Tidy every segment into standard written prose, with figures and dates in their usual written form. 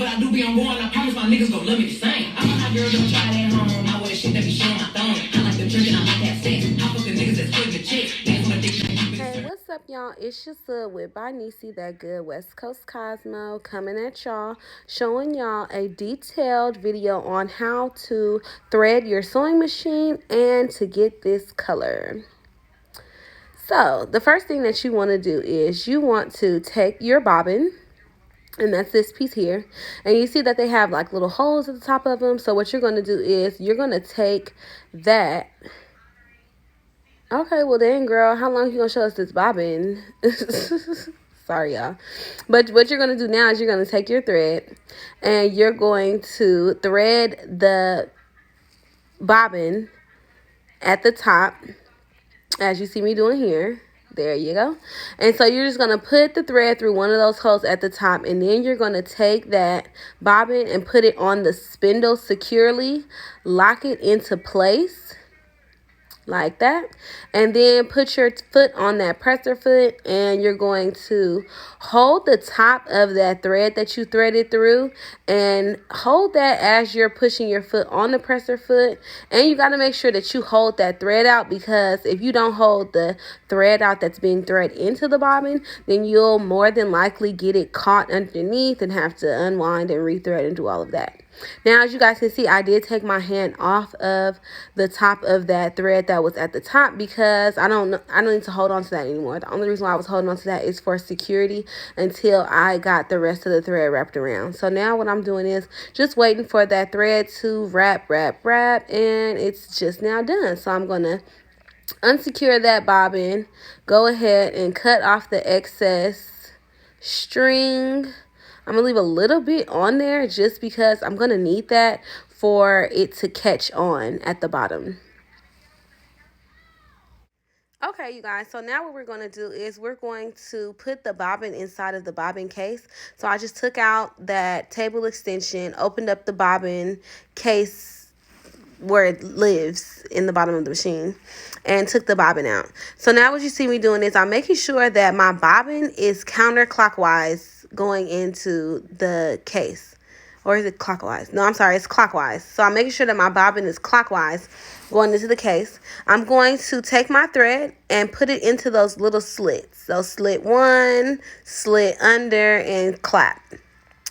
but I do be on board, and I promise my niggas gon' love me the same. I know how girls don't try it at home. I wear the shit that be showing my thong. I like the church and I like that sex. I fuck the niggas that's putting the chicks. Hey, what's up, y'all? It's your sub WhippedByNisey, that good West Coast Cosmo, coming at y'all, showing y'all a detailed video on how to thread your sewing machine and to get this color. So, the first thing that you want to do is you want to take your bobbin, and that's this piece here, and you see that they have like little holes at the top of them. So what you're going to do is you're going to take that. Okay, well then, girl, how long you gonna show us this bobbin? Sorry, y'all. But what you're gonna do now is you're gonna take your thread and you're going to thread the bobbin at the top, as you see me doing here. There you go. And so you're just gonna put the thread through one of those holes at the top, and then you're gonna take that bobbin and put it on the spindle securely, lock it into place like that, and then put your foot on that presser foot, and you're going to hold the top of that thread that you threaded through and hold that as you're pushing your foot on the presser foot. And you got to make sure that you hold that thread out, because if you don't hold the thread out that's being threaded into the bobbin, then you'll more than likely get it caught underneath and have to unwind and rethread and do all of that. Now, as you guys can see, I did take my hand off of the top of that thread that was at the top, because I don't need to hold on to that anymore. The only reason why I was holding on to that is for security until I got the rest of the thread wrapped around. So now what I'm doing is just waiting for that thread to wrap, and it's just now done. So I'm going to unsecure that bobbin, go ahead and cut off the excess string. I'm going to leave a little bit on there just because I'm going to need that for it to catch on at the bottom. Okay, you guys, so now what we're going to do is we're going to put the bobbin inside of the bobbin case. So I just took out that table extension, opened up the bobbin case where it lives in the bottom of the machine, and took the bobbin out. So now what you see me doing is I'm making sure that my bobbin is counterclockwise going into the case. Or is it clockwise? No, I'm sorry, it's clockwise. So I'm making sure that my bobbin is clockwise going into the case. I'm going to take my thread and put it into those little slits. So slit one, slit under, and clap.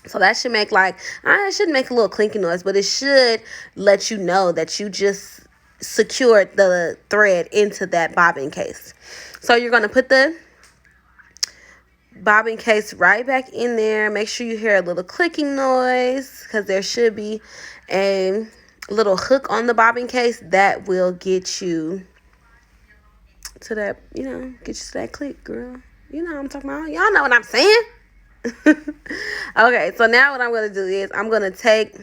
So that should make it should make a little clinky noise, but it should let you know that you just secured the thread into that bobbin case. So you're going to put the bobbin case right back in there. Make sure you hear a little clicking noise, because there should be a little hook on the bobbin case that will get you to that, get you to that click, girl. You know what I'm talking about. Y'all know what I'm saying. Okay, so now what I'm going to do is I'm going to take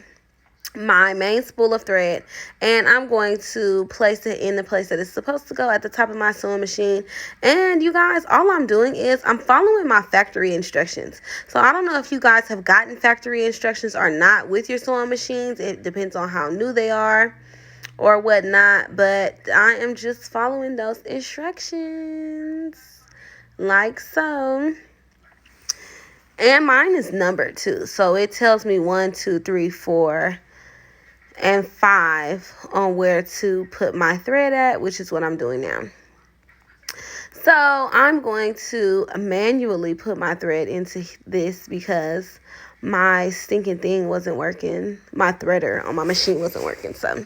my main spool of thread and I'm going to place it in the place that it's supposed to go, at the top of my sewing machine. And you guys, all I'm doing is I'm following my factory instructions. So I don't know if you guys have gotten factory instructions or not with your sewing machines. It depends on how new they are or whatnot, but I am just following those instructions like so. And mine is numbered too, so it tells me 1, 2, 3, 4 and 5 on where to put my thread at, which is what I'm doing now. So I'm going to manually put my thread into this because my stinking thing wasn't working. My threader on my machine wasn't working. So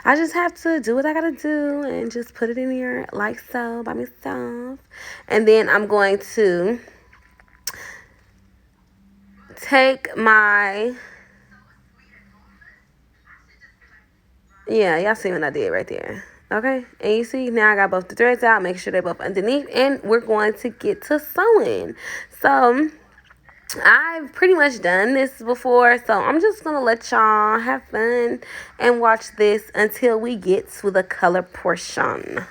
I just have to do what I gotta do and just put it in here like so by myself. And then I'm going to take my, y'all see what I did right there. Okay, and you see now I got both the threads out, make sure they're both underneath, and we're going to get to sewing. So I've pretty much done this before, so I'm just gonna let y'all have fun and watch this until we get to the color portion.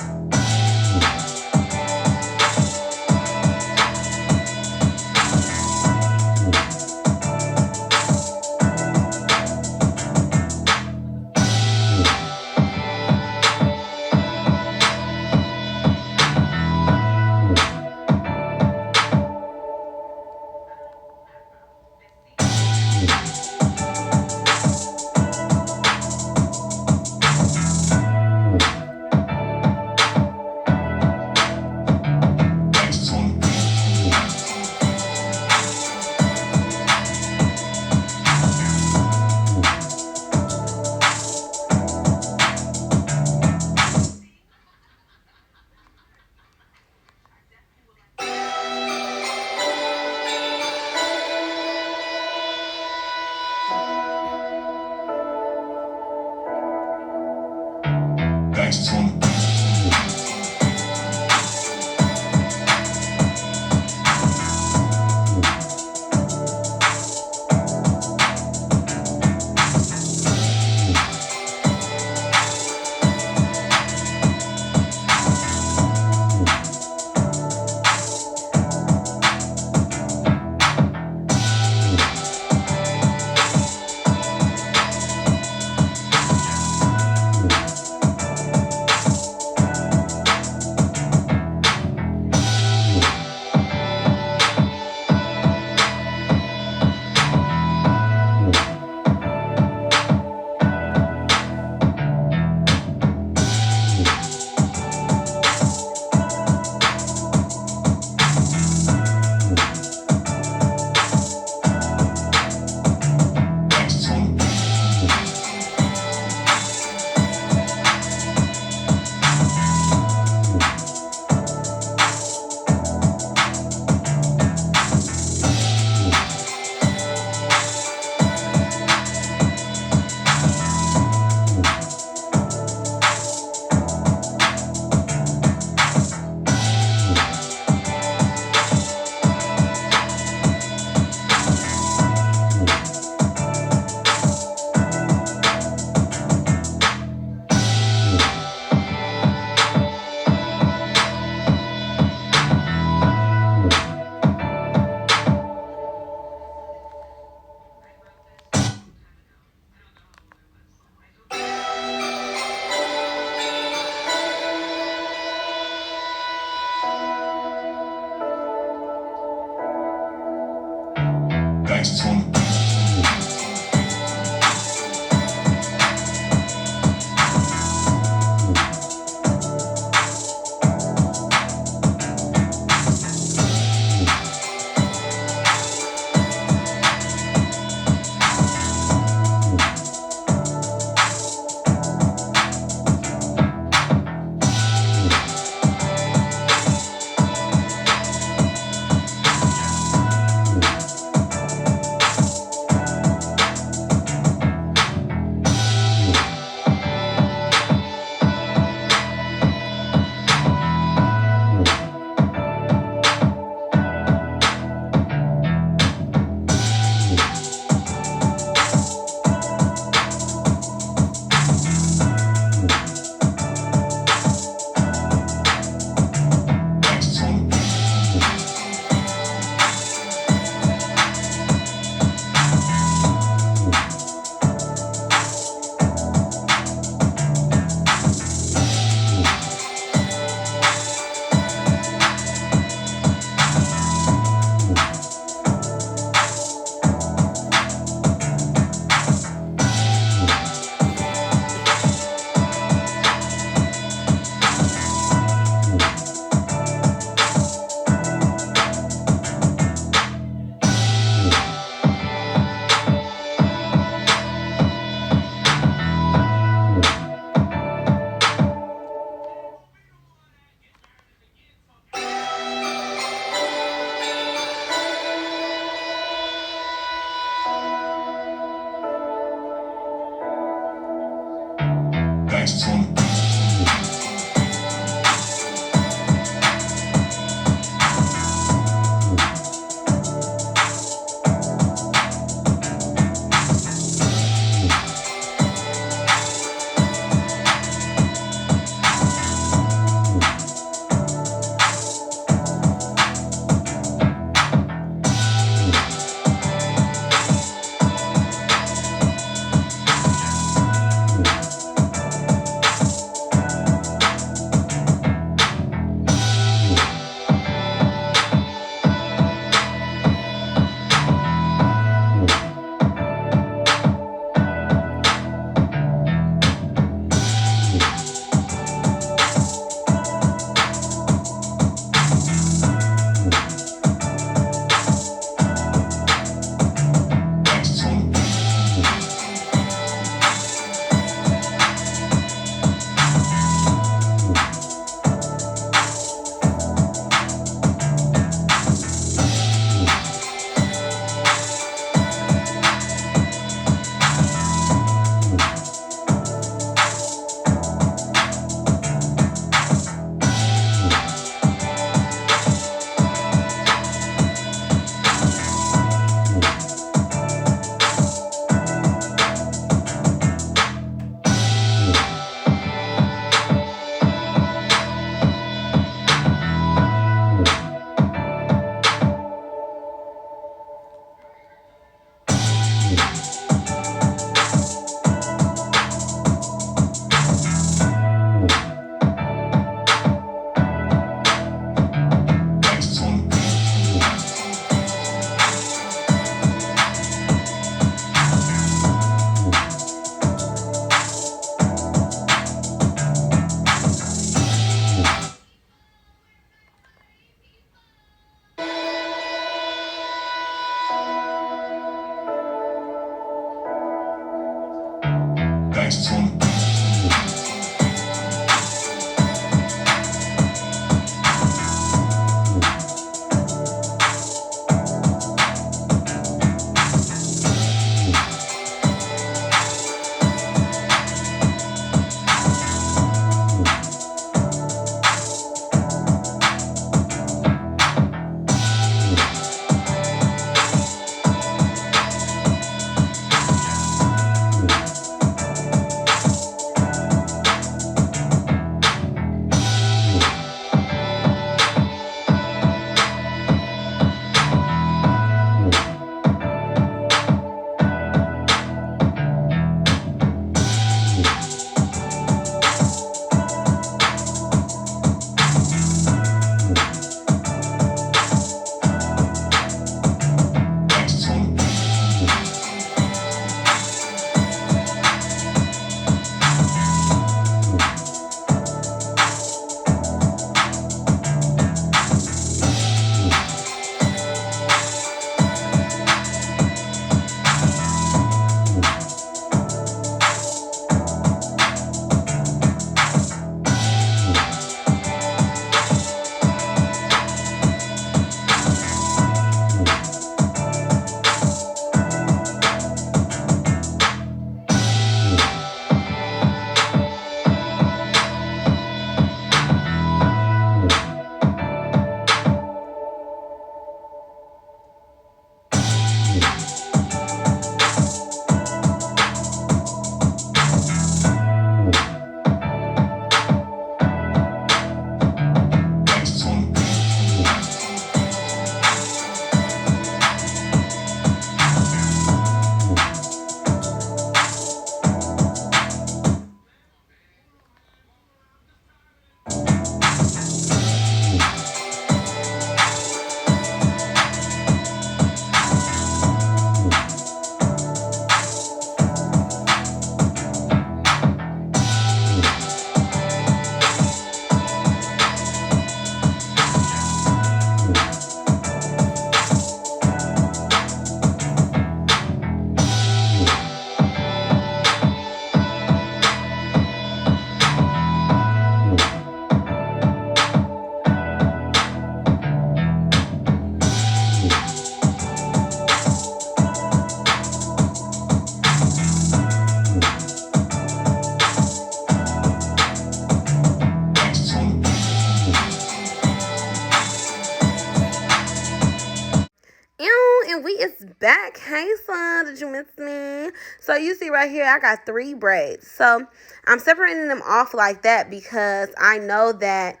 and we is back. Hey, son, did you miss me? So you see right here, I got 3 braids. So I'm separating them off like that because I know that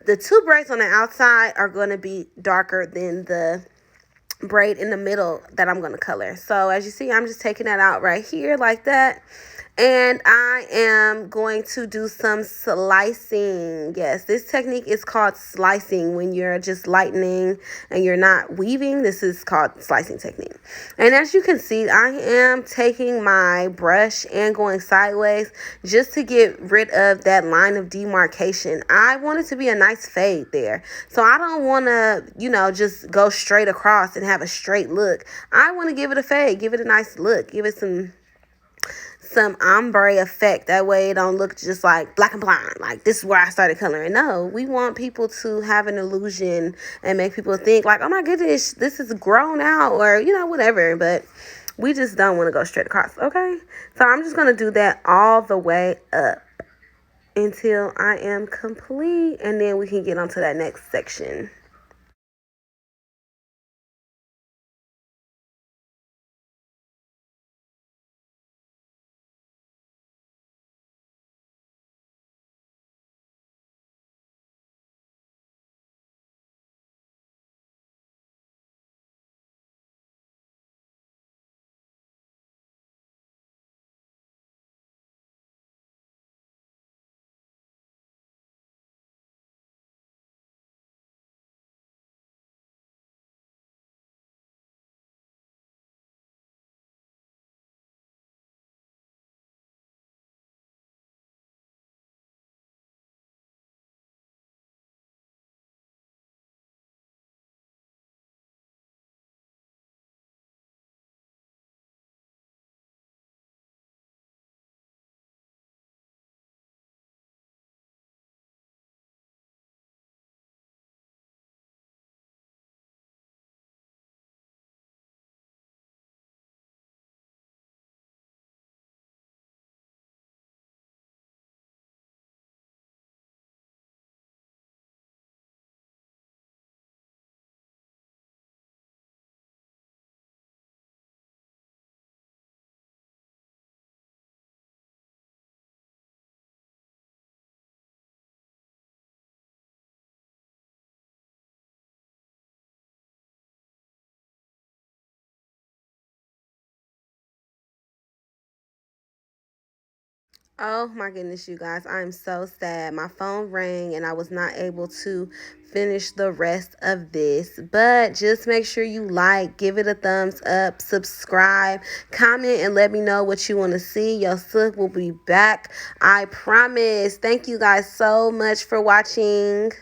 the 2 braids on the outside are going to be darker than the braid in the middle that I'm going to color. So as you see, I'm just taking that out right here like that. And I am going to do some slicing. Yes, this technique is called slicing when you're just lightening and you're not weaving. This is called slicing technique. And as you can see, I am taking my brush and going sideways just to get rid of that line of demarcation. I want it to be a nice fade there. So I don't want to, just go straight across and have a straight look. I want to give it a fade, give it a nice look, give it some ombre effect. That way it don't look just like black and blind, like this is where I started coloring. No, we want people to have an illusion and make people think like, oh my goodness, this is grown out, or whatever. But we just don't want to go straight across. Okay, so I'm just gonna do that all the way up until I am complete, and then we can get on to that next section. Oh my goodness, you guys, I'm so sad. My phone rang and I was not able to finish the rest of this. But just make sure you like, give it a thumbs up, subscribe, comment, and let me know what you want to see. Your sis will be back, I promise. Thank you guys so much for watching.